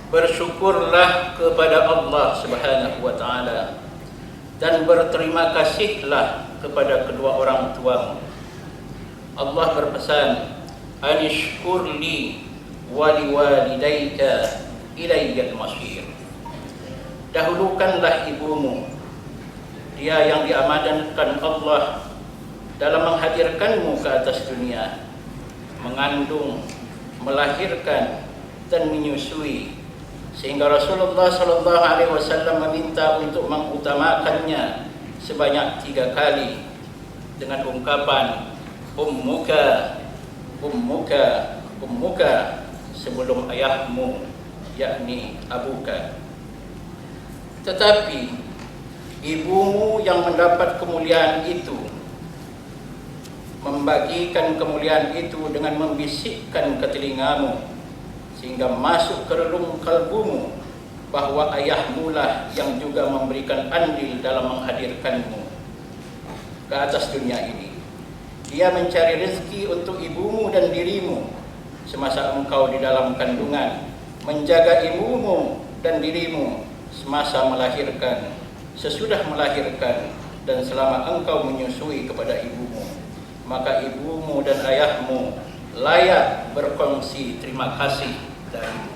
bersyukurlah kepada Allah Subhanahu wa taala dan berterima kasihlah kepada kedua orang tuamu. Allah berpesan, "Anishkurli wa liwalidayka ilayyal masir." Dahulukanlah ibumu, dia yang diamanatkan Allah dalam menghadirkanmu ke atas dunia, mengandung, melahirkan dan menyusui, sehingga Rasulullah SAW meminta untuk mengutamakannya sebanyak 3 kali dengan ungkapan ummuka, ummuka, ummuka sebelum ayahmu, yakni abuka. Tetapi ibumu yang mendapat kemuliaan itu membagikan kemuliaan itu dengan membisikkan ke telingamu sehingga masuk ke relung kalbumu bahwa ayahmu lah yang juga memberikan andil dalam menghadirkanmu ke atas dunia ini. Dia mencari rezeki untuk ibumu dan dirimu semasa engkau di dalam kandungan, menjaga ibumu dan dirimu semasa melahirkan, sesudah melahirkan, dan selama engkau menyusui kepada ibumu. Maka ibumu dan ayahmu layak berkongsi terima kasih darimu.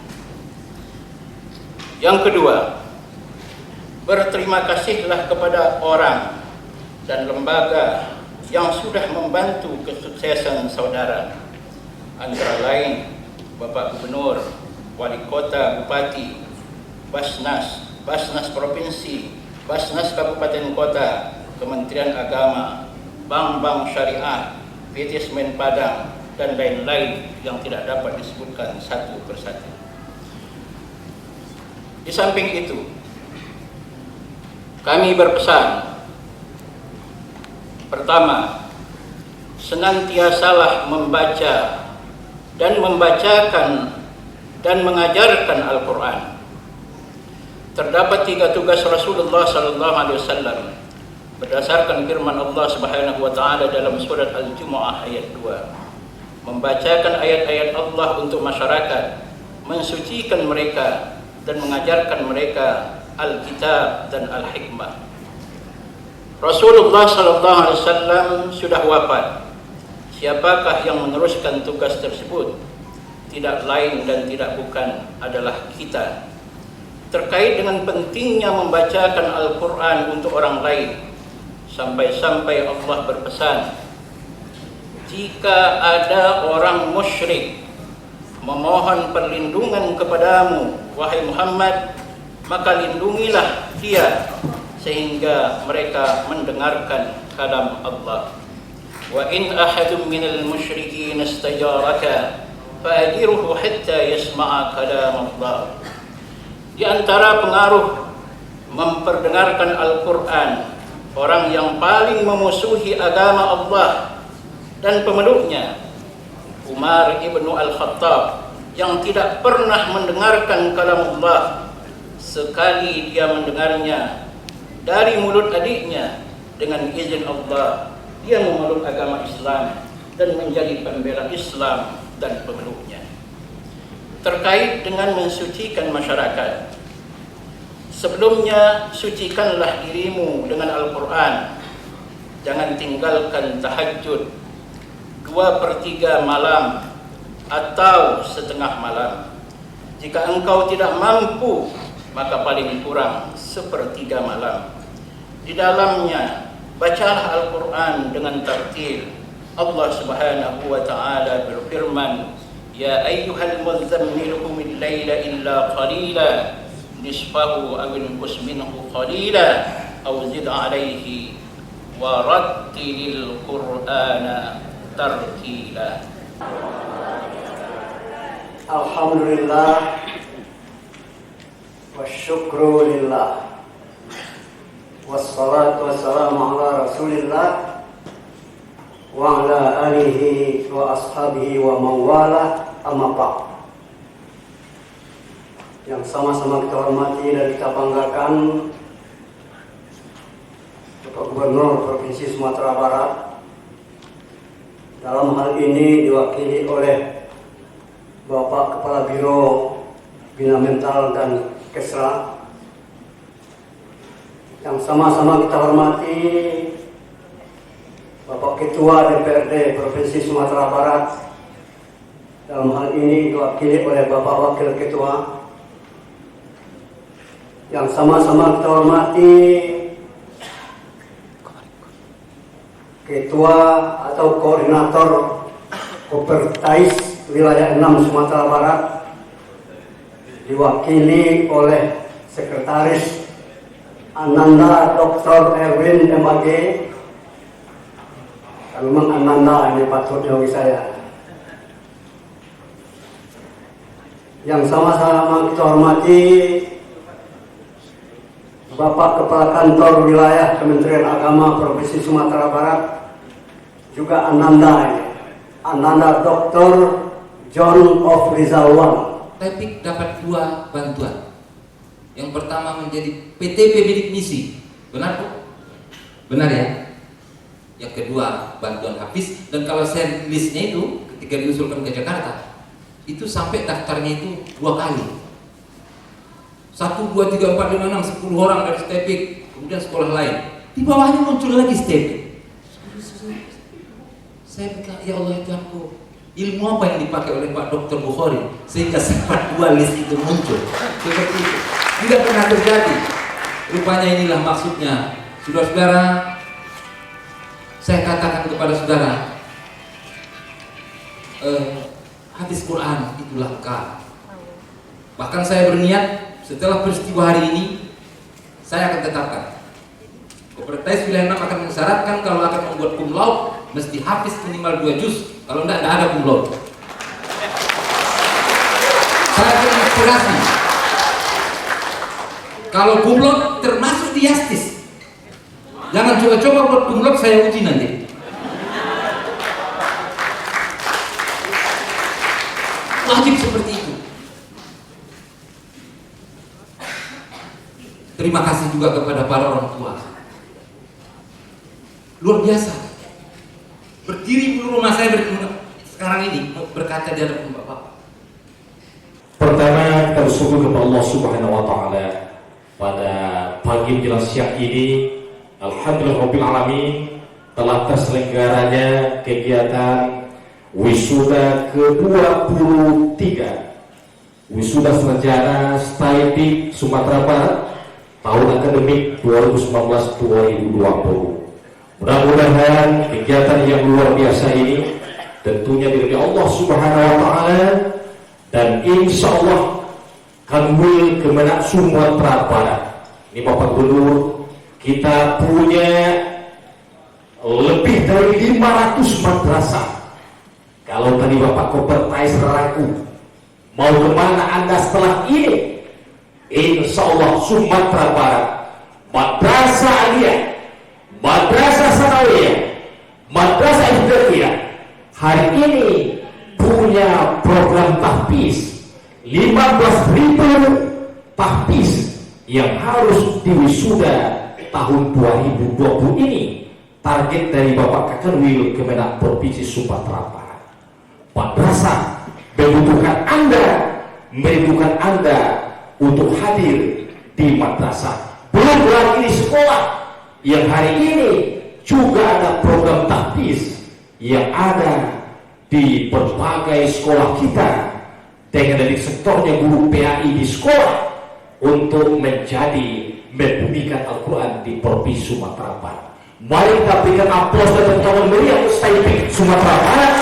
Yang kedua, berterima kasihlah kepada orang dan lembaga yang sudah membantu kesuksesan saudara, antara lain Bapak Gubernur, Wali Kota, Bupati, Basnas Provinsi, Basnas Kabupaten Kota, Kementerian Agama, Bank-bank Syariah, PT Semen Padang, dan lain-lain yang tidak dapat disebutkan satu persatu. Di samping itu, kami berpesan, pertama, senantiasalah membaca dan membacakan dan mengajarkan Al-Quran. Terdapat 3 tugas Rasulullah SAW berdasarkan firman Allah Subhanahu wa taala dalam surat Al-Jumu'ah ayat 2. Membacakan ayat-ayat Allah untuk masyarakat, mensucikan mereka dan mengajarkan mereka Al-Kitab dan Al-Hikmah. Rasulullah SAW sudah wafat. Siapakah yang meneruskan tugas tersebut? Tidak lain dan tidak bukan adalah kita. Terkait dengan pentingnya membacakan Al-Quran untuk orang lain, sampai-sampai Allah berpesan, jika ada orang musyrik memohon perlindungan kepadamu, wahai Muhammad, maka lindungilah dia sehingga mereka mendengarkan kalam Allah. Wa in ahadun minal musyrikin istajaraka fa'ajiruhu hatta yasma'a kalam Allah. Di antara pengaruh memperdengarkan Al-Quran, orang yang paling memusuhi agama Allah dan pemeluknya, Umar ibnu Al-Khattab, yang tidak pernah mendengarkan kalam Allah. Sekali dia mendengarnya dari mulut adiknya, dengan izin Allah dia memeluk agama Islam dan menjadi pembela Islam dan pemeluknya. Terkait dengan mensucikan masyarakat, sebelumnya sucikanlah dirimu dengan Al-Quran. Jangan tinggalkan tahajud 2/3 malam atau setengah malam. Jika engkau tidak mampu, maka paling kurang 1/3 malam. Di dalamnya bacalah Al-Quran dengan tartil. Allah Subhanahu wa taala berfirman, ya ayyuhal muzammil qumil laila illa qalila nisfahu aw inqus minhu qalila aw zid alayhi wa rattilil qur'ana tartila. Alhamdulillah wa syukru lillah wassalatu wassalamu ala rasulillah wa ala alihi wa ashabihi wa mawala, amma ba'd. Yang sama-sama kita hormati dan kita banggakan, Bapak Gubernur Provinsi Sumatera Barat, dalam hal ini diwakili oleh Bapak Kepala Biro Bina Mental dan Kesra, yang sama-sama kita hormati Bapak Ketua DPRD Provinsi Sumatera Barat, dalam hal ini diwakili oleh Bapak Wakil Ketua, yang sama-sama kita hormati Ketua atau Koordinator Kopertais Wilayah 6 Sumatera Barat, diwakili oleh Sekretaris Ananda Dr. Erwin MAG. Memang Ananda ini patutnya bagi saya. Yang sama-sama kita hormati Bapak Kepala Kantor Wilayah Kementerian Agama Provinsi Sumatera Barat, juga Ananda Dr. John of Rizalwan. Taipik dapat 2 bantuan. Yang pertama menjadi PTP bidik misi, benar Bu? Benar ya? Yang kedua bantuan Hafiz, dan kalau saya listnya itu ketika diusulkan ke Jakarta itu sampai daftarnya itu 2 kali. 1, 2, 3, 4, 5, 6, 10 orang dari Stepik, kemudian sekolah lain. Di bawahnya muncul lagi Stepik. Saya bilang, ya Allah Tuhanku, ilmu apa yang dipakai oleh Pak Dr. Bukhari sehingga sempat 2 list itu muncul? Seperti itu. Tidak pernah terjadi. Rupanya inilah maksudnya. Saudara-saudara, saya katakan kepada saudara, hadis Quran itu langka. Bahkan saya berniat setelah peristiwa hari ini, saya akan tetapkan Kopertais Wilayah 6 akan mensyaratkan kalau akan membuat cum laude mesti Hafiz minimal 2 juz. Kalau tidak ada cum laude. Saya terinspirasi. Kalau cum laude termasuk di Yastis. Jangan coba-coba buat cum laude, saya uji nanti. Wajib seperti itu. Terima kasih juga kepada para orang tua. Luar biasa. Berdiri di rumah saya sekarang ini berkaca di hadapan Bapak. Pertama, kita bersyukur kepada Allah Subhanahu wa taala pada pagi menjelang siang ini. Alhamdulillahirabbil alamin, telah terselenggaranya kegiatan wisuda ke-23 wisuda sarjana Stipik Sumatera Barat tahun akademik 2019-2020. Mudah-mudahan kegiatan yang luar biasa ini tentunya dari Allah Subhanahu wa taala, dan insya Allah Kanwil Kemenak Sumatera Barat ini Bapak Gubernur, kita punya lebih dari 500 madrasah. Kalau tadi Bapak Kopertais ragu mau kemana Anda setelah ini, insya Allah Sumatera Barat, madrasah aliyah, madrasah sanawiyah, madrasah ibtidaiyah hari ini punya program tahfiz 15.000 tahfiz yang harus diwisuda tahun 2020 ini. Target dari Bapak Kakanwil Kemenak Provinsi Sumatera Barat. Madrasah membutuhkan Anda untuk hadir di madrasah. Belum lagi di sekolah yang hari ini juga ada program tahfiz yang ada di berbagai sekolah kita, dengan dari sektornya guru PAI di sekolah untuk membunyikan Al-Quran di Provinsi Sumatera Barat. Mari kita berikan aplaus dan tepuk tangan meriah untuk Stipik Sumatera Barat.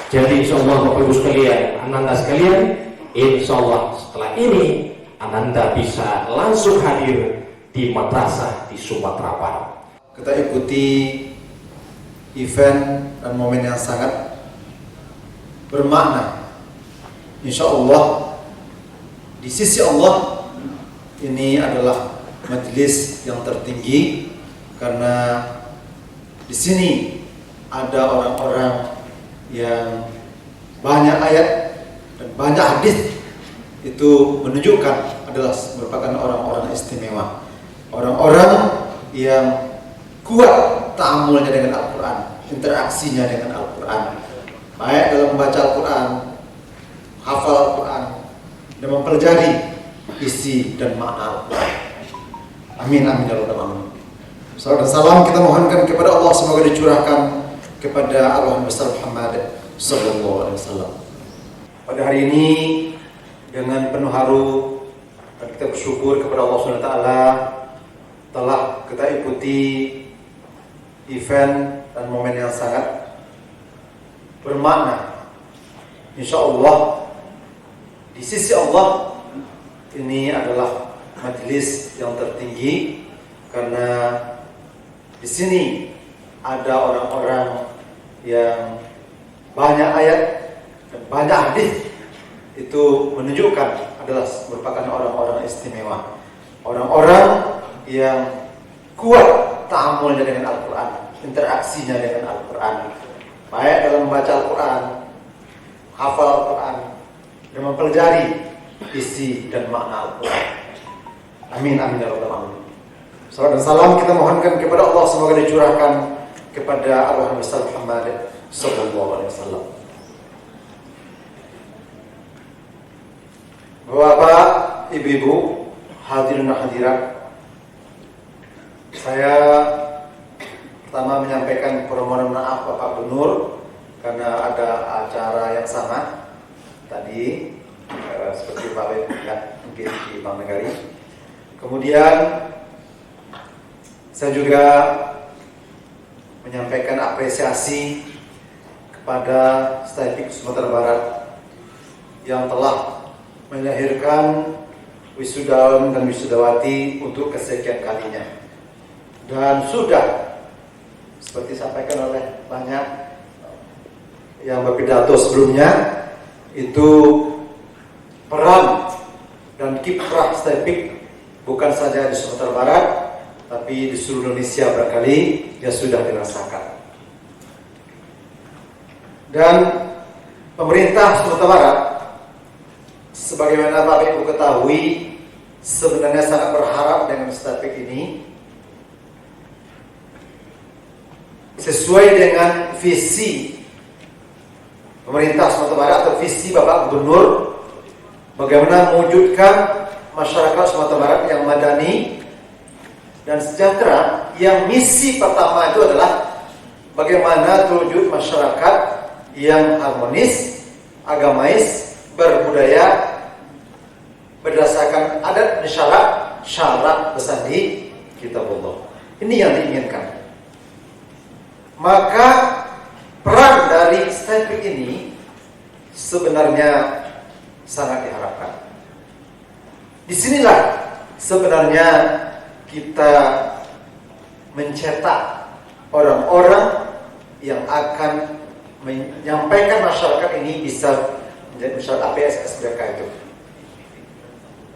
Jadi insya Allah Bapak Ibu sekalian, Ananda sekalian, insya Allah setelah ini Ananda bisa langsung hadir di madrasah di Sumatera Barat. Kita ikuti event dan momen yang sangat bermakna. Insya Allah di sisi Allah ini adalah majelis yang tertinggi, karena di sini ada orang-orang yang banyak ayat dan banyak hadis itu menunjukkan adalah merupakan orang-orang istimewa, orang-orang yang kuat ta'amulnya dengan Al-Quran, interaksinya dengan Al-Quran, baik dalam membaca Al-Quran, hafal Al-Quran, dan mempelajari isi dan makna Al-Quran. Amin amin ya rabbal alamin. Salam dan salam kita mohonkan kepada Allah, semoga dicurahkan kepada arwah besar Muhammad sallallahu alaihi wasallam. Pada hari ini dengan penuh haru dan kita bersyukur kepada Allah Subhanahu wa taala telah kita ikuti event dan momen yang sangat bermakna. Insyaallah di sisi Allah ini adalah majelis yang tertinggi karena di sini ada orang-orang yang banyak ayat dan banyak hadis itu menunjukkan adalah merupakan orang-orang istimewa, orang-orang yang kuat ta'amulnya dengan Al-Quran, interaksinya dengan Al-Quran, baik dalam membaca Al-Quran, hafal Al-Quran, dan mempelajari isi dan makna Al-Quran. Amin amin ya rabbal alamin. Salam dan salam kita mohonkan kepada Allah, semoga dicurahkan kepada arwah besar Muhammad sallallahu alaihi wasallam. Bapak, ibu-ibu, hadirin dan hadirat, saya pertama menyampaikan permohonan maaf Bapak Gubernur karena ada acara yang sama tadi seperti Pak Wib ya, mungkin di Bank Negari. Kemudian saya juga menyampaikan apresiasi kepada STIPIK Sumatera Barat yang telah melahirkan wisudawan dan wisudawati untuk kesekian kalinya, dan sudah seperti disampaikan oleh banyak yang berpidato sebelumnya, itu peran dan kiprah STIPIK bukan saja di Sumatera Barat tapi di seluruh Indonesia barangkali ya sudah dirasakan. Dan pemerintah Sumatera Barat, sebagaimana Bapak Ibu ketahui, sebenarnya sangat berharap dengan STIPIK ini sesuai dengan visi pemerintah Sumatera Barat atau visi Bapak Gubernur, bagaimana mewujudkan masyarakat Sumatera Barat yang madani dan sejahtera, yang misi pertama itu adalah bagaimana terwujud masyarakat yang harmonis, agamais, berbudaya, berdasarkan adat dan syarat bersandi kitabullah. Ini yang diinginkan. Maka peran dari STIPIK ini sebenarnya sangat diharapkan. Disinilah sebenarnya kita mencetak orang-orang yang akan menyampaikan masyarakat ini bisa menjadi masyarakat APSS mereka itu.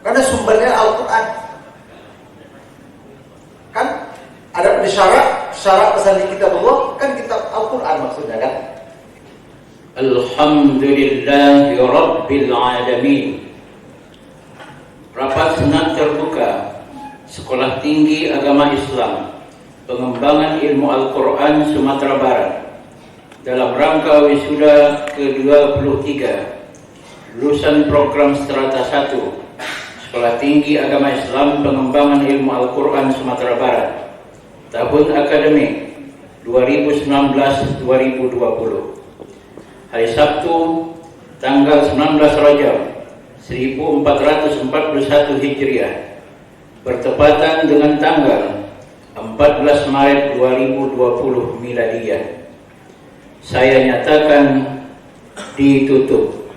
Karena sumbernya Al-Quran. Kan ada syarat pesan di kitabullah, kan kitab Al-Quran maksudnya kan. Alhamdulillahi Rabbil Alamin. Rapat senat terbuka Sekolah Tinggi Agama Islam Pengembangan Ilmu Al-Quran Sumatera Barat dalam rangka wisuda ke-23 lulusan program Strata 1 Sekolah Tinggi Agama Islam Pengembangan Ilmu Al-Quran Sumatera Barat tahun akademik 2019-2020. Hari Sabtu tanggal 19 Rajab 1441 Hijriah bertepatan dengan tanggal 14 Maret 2020 Miladiyah. Saya nyatakan ditutup.